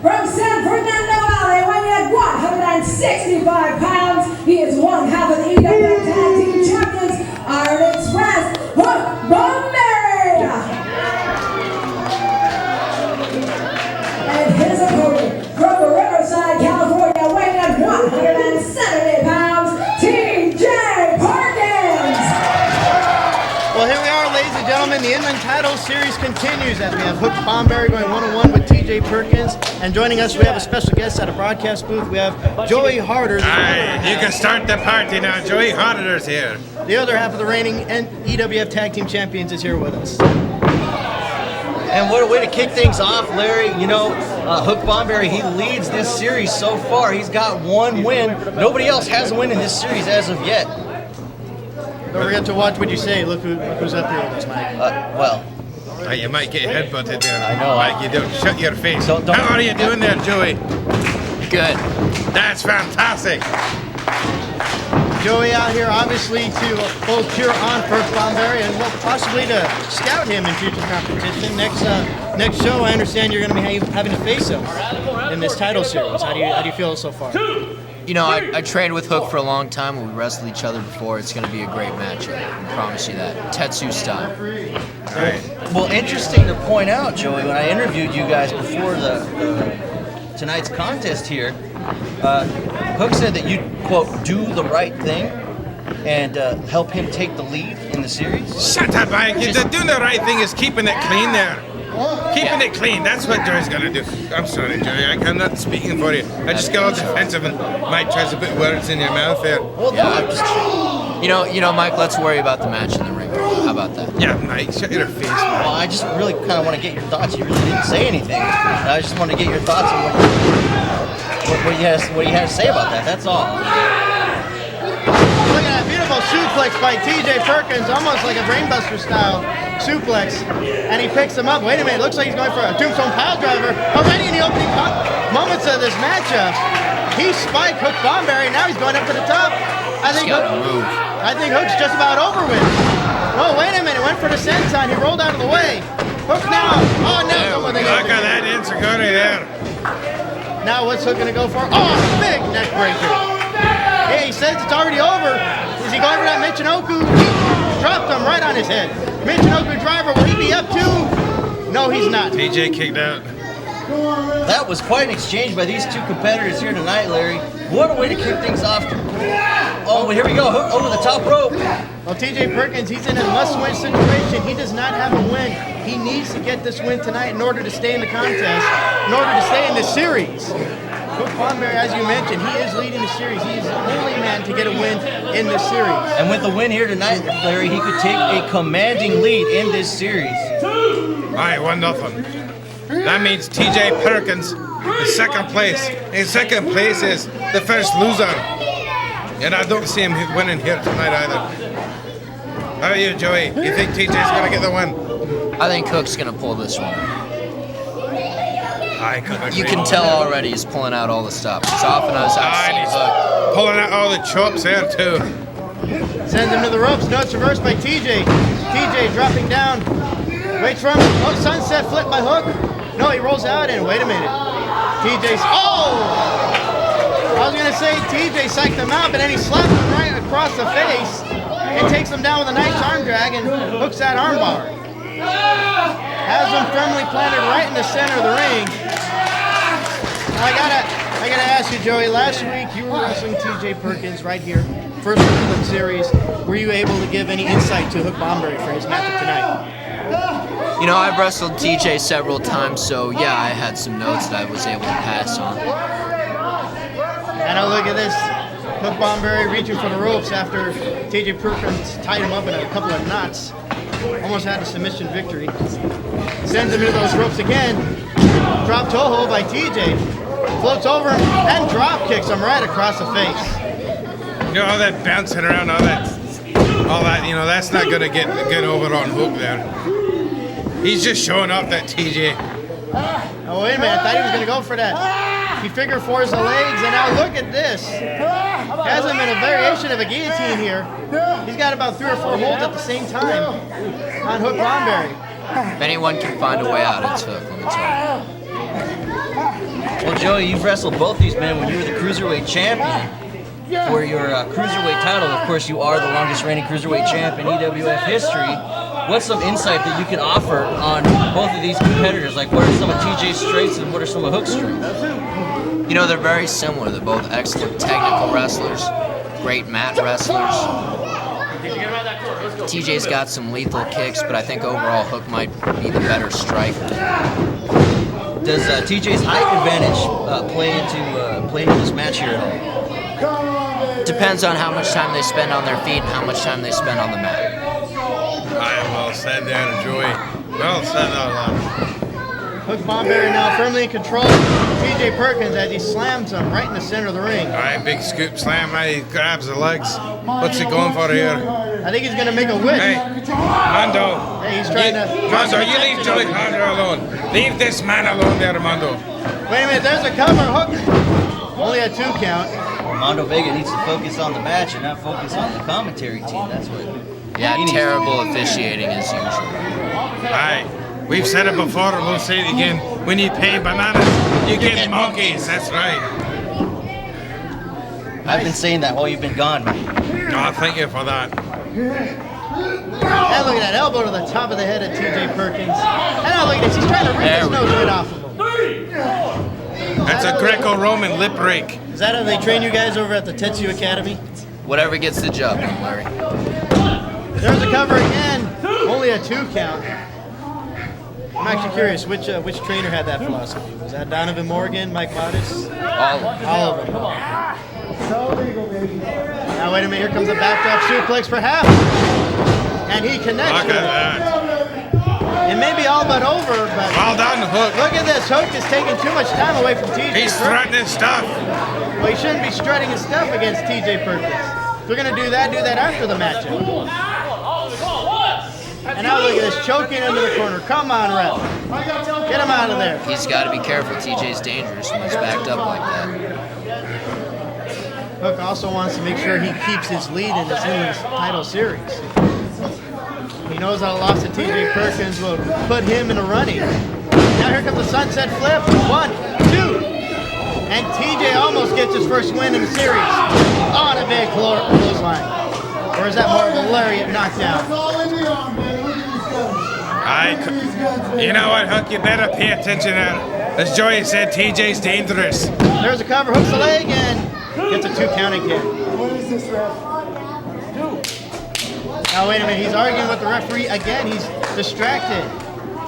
from San Fernando Valley, weighing at 165 pounds. He is one half of the EWF Tag Team Champions, Iron Express, Hook Bomberry. And his opponent from Riverside, California, weighing at 170 pounds, TJ Perkins. Well, here we are, ladies and gentlemen. The Inland Title Series continues as we have Hook Bomberry going one-on-one with TJ Perkins. And joining us, we have a special guest at a broadcast booth. We have Joey Harder. Aye, you can start the party now. Joey Harder's here. The other half of the reigning EWF Tag Team Champions is here with us. And what a way to kick things off, Larry. You know, Hook Bomberry, he leads this series so far. He's got one win. Nobody else has a win in this series as of yet. Don't forget to watch what you say. Look who's up here with us, Mike. You might get headbutted there. I know. Mike, you don't shut your face. Don't- How are you doing there, Joey? Good. That's fantastic. Joey out here, obviously, to both cheer on Hook Bomberry and possibly to scout him in future competition. Next show, I understand you're going to be having to face him in this title series. How do you feel so far? You know, I trained with Hook for a long time. We wrestled each other before. It's going to be a great matchup. I promise you that. Tetsu style. Right. Well, interesting to point out, Joey, when I interviewed you guys before tonight's contest here, Hook said that you'd, quote, do the right thing and help him take the lead in the series. Shut up, Mike. Doing the right thing is keeping it clean there. Keeping it clean, that's what Joey's gonna do. I'm sorry, Joey, I'm not speaking for you. I just got all defensive and Mike tries to put words in your mouth there. Yeah, I'm just, you know, Mike, let's worry about the match in the ring. How about that? Yeah, Mike, shut your face, man. Well, I just really kind of want to get your thoughts. You really didn't say anything. I just want to get your thoughts on what you had to say about that. That's all. Look at that beautiful suplex by TJ Perkins, almost like a Brainbuster style suplex. And he picks him up. Wait a minute, looks like he's going for a tombstone pile driver. Already in the opening moments of this matchup, he spiked Hook Bomberry. Now he's going up to the top. I think Hook's just about over with. Oh, wait a minute, went for the senton. He rolled out of the way. Hook now. Oh, no. Look at that Insiguri there. Now what's Hook going to go for? Oh, big neck breaker. Hey, he says it's already over. Is he going for that Michinoku? He dropped him right on his head. Michinoku driver, will he be up too? No, he's not. TJ kicked out. That was quite an exchange by these two competitors here tonight, Larry. What a way to kick things off. Oh, here we go. Hook over the top rope. Well, TJ Perkins, he's in a must-win situation. He does not have a win. He needs to get this win tonight in order to stay in the contest, in order to stay in this series. Hook Bomberry, as you mentioned, he is leading the series. He is the only man to get a win in this series. And with the win here tonight, Larry, he could take a commanding lead in this series. Aye, 1-0. That means TJ Perkins is second place. In second place is the first loser. And I don't see him winning here tonight either. How are you, Joey? You think TJ's going to get the win? I think Hook's going to pull this one. I couldn't agree. You can tell already he's pulling out all the stops. He's often as I've seen Hook. Pulling out all the chops there, too. Sends him to the ropes. No, it's reversed by TJ. TJ dropping down. Waits for him. Oh, sunset flip by Hook. No, he rolls out and wait a minute. TJ's. Oh! I was going to say TJ psyched him out, but then he slaps him right across the face and takes him down with a nice arm drag and hooks that armbar. Has him firmly planted right in the center of the ring. Now, I gotta ask you, Joey. Last week you were wrestling TJ Perkins right here, first Inland Series. Were you able to give any insight to Hook Bomberry for his matchup tonight? You know, I've wrestled TJ several times, so yeah, I had some notes that I was able to pass on. And now look at this. Hook Bomberry reaching for the ropes after TJ Perkins tied him up in a couple of knots. Almost had a submission victory. Sends him into those ropes again. Drop toe hold by TJ. Floats over him and drop kicks him right across the face. You know, all that bouncing around, all that, you know, that's not going to get over on Hook there. He's just showing off that TJ. Oh, wait a minute. I thought he was going to go for that. He figure fours the legs, and now look at this. Has him in a variation of a guillotine here. He's got about 3 or 4 holds at the same time on Hook Bomberry. If anyone can find a way out, it's Hook, let me tell you. Well, Joey, you've wrestled both these men when you were the cruiserweight champion. For your cruiserweight title, of course, you are the longest reigning cruiserweight champ in EWF history. What's some insight that you can offer on both of these competitors? Like, what are some of TJ's strengths and what are some of Hook's strengths? You know, they're very similar. They're both excellent technical wrestlers, great mat wrestlers. TJ's got some lethal kicks, but I think overall Hook might be the better striker. Does TJ's height advantage play into this match here at all? Depends on how much time they spend on their feet and how much time they spend on the mat. I am well said there, Joey. Well said there, lad. Hook Bomberry now firmly in control. TJ Perkins as he slams him right in the center of the ring. All right, big scoop slam. He grabs the legs. What's he going for here? I think he's going to make a wish. Hey, Mondo. Hey, he's trying to... Mondo, you leave Joey Condor alone. Leave this man alone there, Mondo. Wait a minute, there's a cover. Hook. Only a 2 count. Mondo Vega needs to focus on the match and not focus on the commentary team. That's what. Yeah, terrible officiating as usual. Aye, we've said it before and we'll say it again. When you pay bananas, you get monkeys. That's right. I've been saying that while you've been gone, man. Oh, thank you for that. And look at that elbow to the top of the head of TJ Perkins. And now look at this, he's trying to rip his nose right off of him. That's a Greco-Roman lip rake. Is that how they train you guys over at the Tetsu Academy? Whatever gets the job done, Larry. There's a cover again. Only a 2 count. I'm actually curious, which trainer had that philosophy? Was that Donovan Morgan, Mike Modis? All of them. Now wait a minute, here comes a backdrop suplex for half. And he connects Look with at it. that. It may be all but over, but Well done, Hook. look at this. Hook is taking too much time away from TJ He's Perkins. strutting his stuff. Well, he shouldn't be strutting his stuff against TJ Perkins. If we're going to do that after the matchup. And now look at this, choking into the corner. Come on, ref. Get him out of there. He's got to be careful. TJ's dangerous when he's backed up like that. Hook also wants to make sure he keeps his lead in this title series. He knows that a loss to TJ Perkins will put him in a running. Now here comes the sunset flip. 1, 2. And TJ almost gets his first win in the series on a big clothesline. Or is that more of a lariat knockdown? You know what, Hook? You better pay attention there. As Joey said, TJ's dangerous. There's a cover, hooks the leg, and gets a 2 count again. Now wait a minute, he's arguing with the referee again. He's distracted.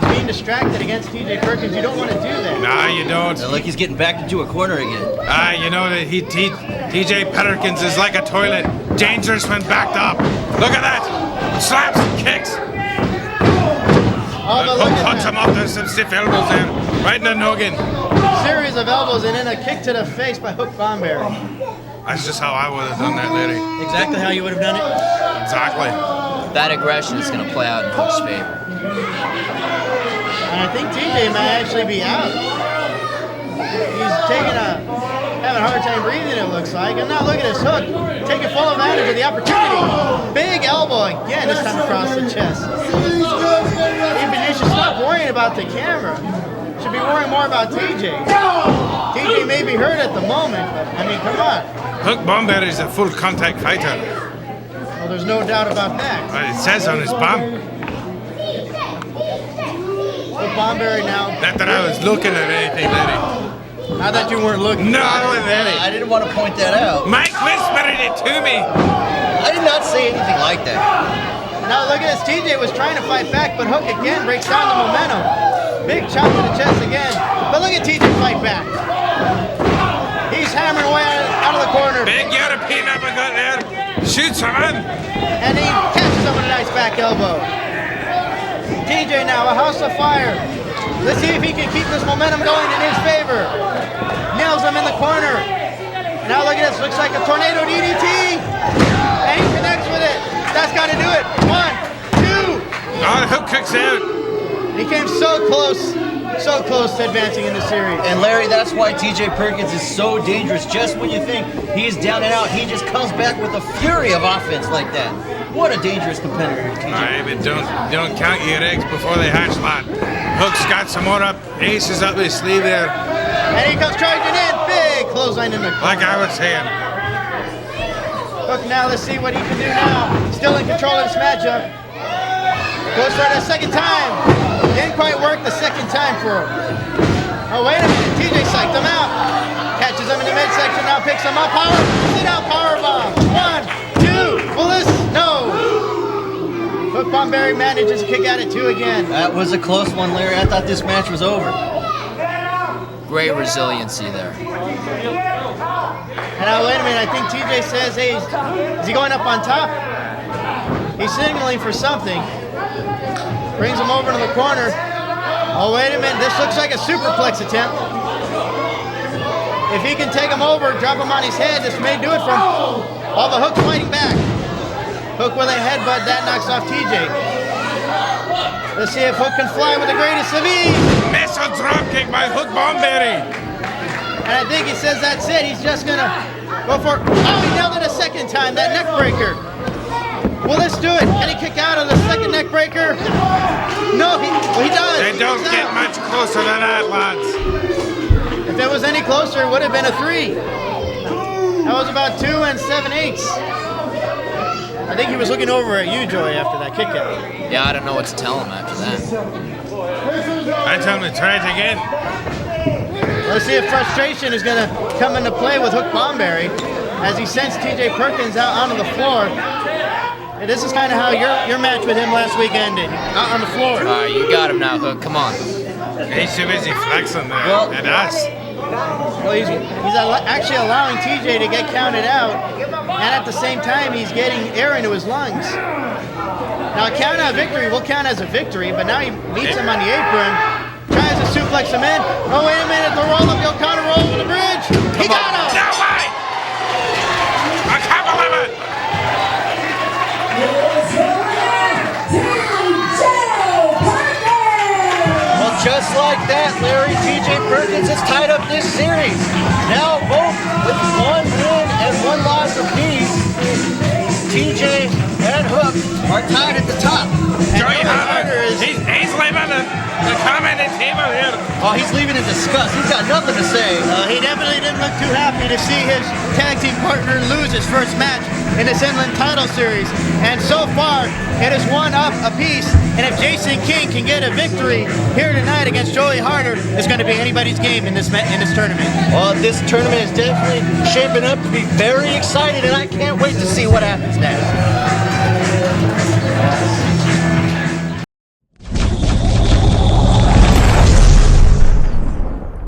He's being distracted against TJ Perkins. You don't want to do that. Nah, you don't. Like he's getting backed into a corner again. You know that TJ Perkins is like a toilet. Dangerous when backed up. Look at that. Slaps and kicks. Oh, but look Hook at cuts that. him off. There's some stiff elbows there. Right in the noggin. Series of elbows and then a kick to the face by Hook Bomberry. That's just how I would have done that, lady. Exactly how you would have done it. Exactly. That aggression is going to play out in Hook's favor. And I think TJ might actually be out. He's having a hard time breathing, it looks like. And now look at this Hook, taking full advantage of the opportunity. Big elbow again, this time across the chest. You should stop worrying about the camera. You should be worrying more about TJ. TJ may be hurt at the moment, but I mean, come on. Hook Bomberry is a full contact fighter. Well, there's no doubt about that. It says on his bum. Hook Bomberry now. Not that I was looking at anything, lady. Not that you weren't looking. No, lady. I didn't want to point that out. Mike whispered it to me. I did not say anything like that. Now look at this, TJ was trying to fight back, but Hook again breaks down the momentum. Big chop to the chest again. But look at TJ fight back. He's hammering away out of the corner. Big European uppercut there. Shoots him in. And he catches him with a nice back elbow. TJ now, a house of fire. Let's see if he can keep this momentum going in his favor. Nails him in the corner. Now look at this, looks like a tornado DDT. And he connects with it. That's got to do it. 1, 2. Oh, the Hook kicks out. He came so close to advancing in the series. And Larry, that's why TJ Perkins is so dangerous. Just when you think he's down and out, he just comes back with a fury of offense like that. What a dangerous competitor, TJ. Alright, but don't count your eggs before they hatch, lad. Hook's got some more aces up his sleeve there. And he comes charging in. Big clothesline in the corner. Like I was saying. Hook now, let's see what he can do now. Still in control of this matchup. Goes for it a second time. Didn't quite work the second time for him. Oh, wait a minute. TJ psyched him out. Catches him in the midsection, now picks him up. Power, sit out powerbomb. 1, 2, Willis, no. Hook Bomberry manages to kick out at 2 again. That was a close one, Larry. I thought this match was over. Great resiliency there. And now, wait a minute, I think TJ says, hey, is he going up on top? He's signaling for something. Brings him over to the corner. Oh, wait a minute, this looks like a superplex attempt. If he can take him over, drop him on his head, this may do it for him. All the Hook's fighting back. Hook with a headbutt, that knocks off TJ. Let's see if Hook can fly with the greatest of ease. Missile dropkick by Hook Bomberry. And I think he says that's it. He's just gonna go for it. Oh, he nailed it a second time, that neck breaker. Will this do it? Can he kick out of the second neck breaker? No, he does. They don't He's get out. much closer than that, lads. If it was any closer, it would have been a 3. That was about 2 7/8. I think he was looking over at you, Joey, after that kick out. Yeah, I don't know what to tell him after that. I tell him to try it again. Let's see if frustration is going to come into play with Hook Bomberry as he sends TJ Perkins out onto the floor. And this is kind of how your match with him last week ended, out on the floor. All right, you got him now, Hook. Come on. He's too busy flexing there Well- at us. Well, he's actually allowing TJ to get counted out, and at the same time, he's getting air into his lungs. Now, a count out victory will count as a victory, but now he meets him on the apron, tries to suplex him in. Oh, wait a minute, the roll-up, the O'Connor roll over the bridge. He got him! No way! I can't believe it! Well, just like that, Larry, TJ Perkins has tied up this series. Now both with 1 win and 1 loss apiece, TJ and Hook are tied at the top. Joey Hunter, he's leaving the commenting table here. Oh, he's leaving in disgust. He's got nothing to say. He definitely didn't look too happy to see his tag team partner lose his first match in this Inland title series. And so far, it is 1 up apiece. And if Jason King can get a victory here tonight against Joey Harder, it's going to be anybody's game in this tournament. Well, this tournament is definitely shaping up to be very exciting, and I can't wait to see what happens next.